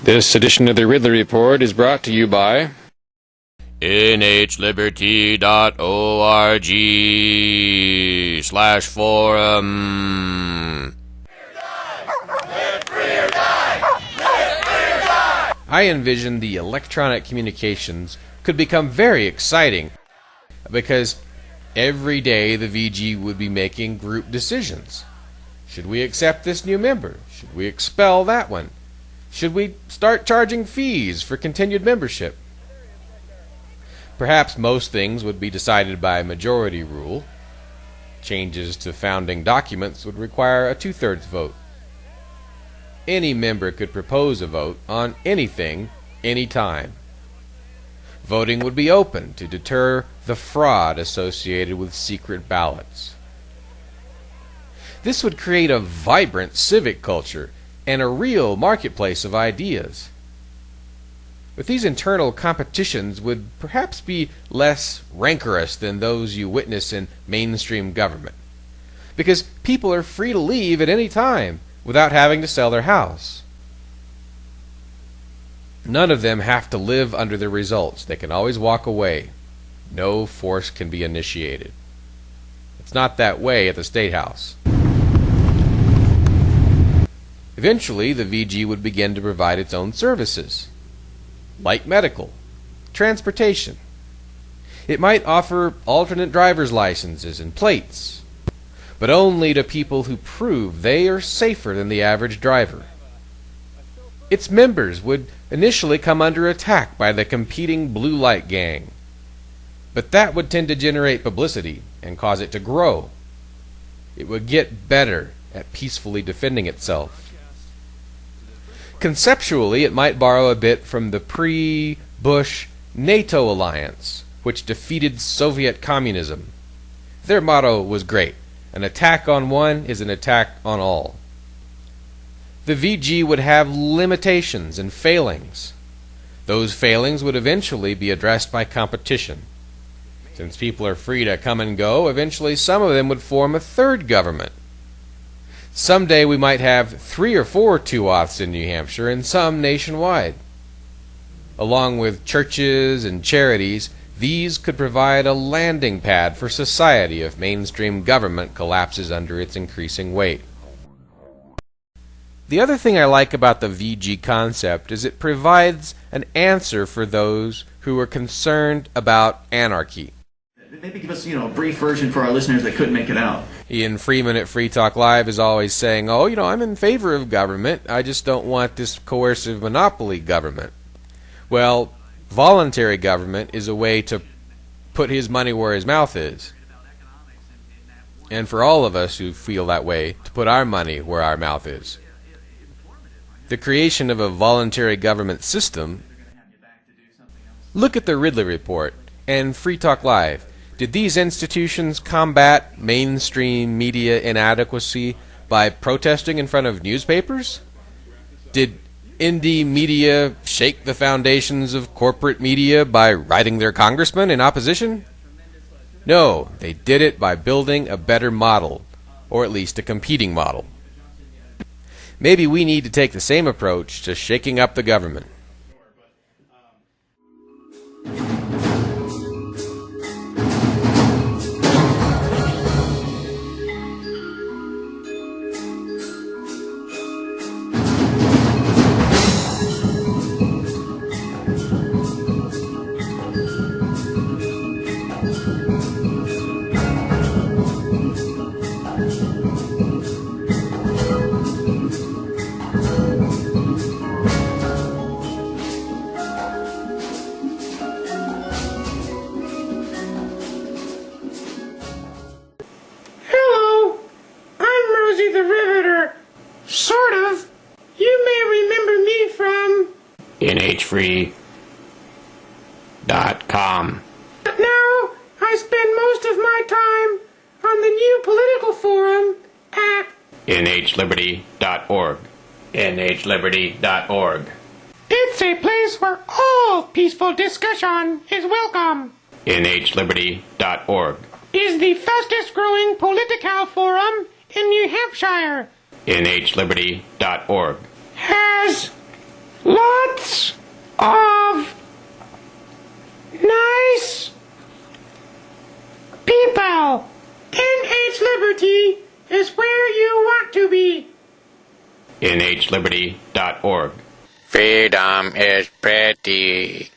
This edition of the Ridley Report is brought to you by nhliberty.org/forum. I envisioned the electronic communications could become very exciting because every day the VG would be making group decisions. Should we accept this new member? Should we expel that one? Should we start charging fees for continued membership? Perhaps most things would be decided by majority rule. Changes to founding documents would require a 2/3 vote. Any member could propose a vote on anything, anytime. Voting would be open to deter the fraud associated with secret ballots. This would create a vibrant civic culture and a real marketplace of ideas. But these internal competitions would perhaps be less rancorous than those you witness in mainstream government, because people are free to leave at any time without having to sell their house. None of them have to live under the results. They can always walk away. No force can be initiated. It's not that way at the State House. Eventually, the VG would begin to provide its own services, like medical, transportation. It might offer alternate driver's licenses and plates, but only to people who prove they are safer than the average driver. Its members would initially come under attack by the competing blue light gang, but that would tend to generate publicity and cause it to grow. It would get better at peacefully defending itself. Conceptually, it might borrow a bit from the pre-Bush NATO alliance, which defeated Soviet communism. Their motto was great: an attack on one is an attack on all. The VG would have limitations and failings. Those failings would eventually be addressed by competition. Since people are free to come and go, eventually some of them would form a third government. Someday we might have 3 or 4 tuaths in New Hampshire and some nationwide. Along with churches and charities, these could provide a landing pad for society if mainstream government collapses under its increasing weight. The other thing I like about the VG concept is it provides an answer for those who are concerned about anarchy. Maybe give us, a brief version for our listeners that couldn't make it out. Ian Freeman at Free Talk Live is always saying, I'm in favor of government. I just don't want this coercive monopoly government. Well, voluntary government is a way to put his money where his mouth is. And for all of us who feel that way, to put our money where our mouth is. The creation of a voluntary government system. Look at the Ridley Report and Free Talk Live. Did these institutions combat mainstream media inadequacy by protesting in front of newspapers? Did indie media shake the foundations of corporate media by writing their congressman in opposition? No, they did it by building a better model, or at least a competing model. Maybe we need to take the same approach to shaking up the government. nhfree.com. But now I spend most of my time on the new political forum at nhliberty.org. nhliberty.org. It's a place where all peaceful discussion is welcome. nhliberty.org. Is the fastest growing political forum in New Hampshire. nhliberty.org. Has live is where you want to be. nhliberty.org. Freedom is pretty.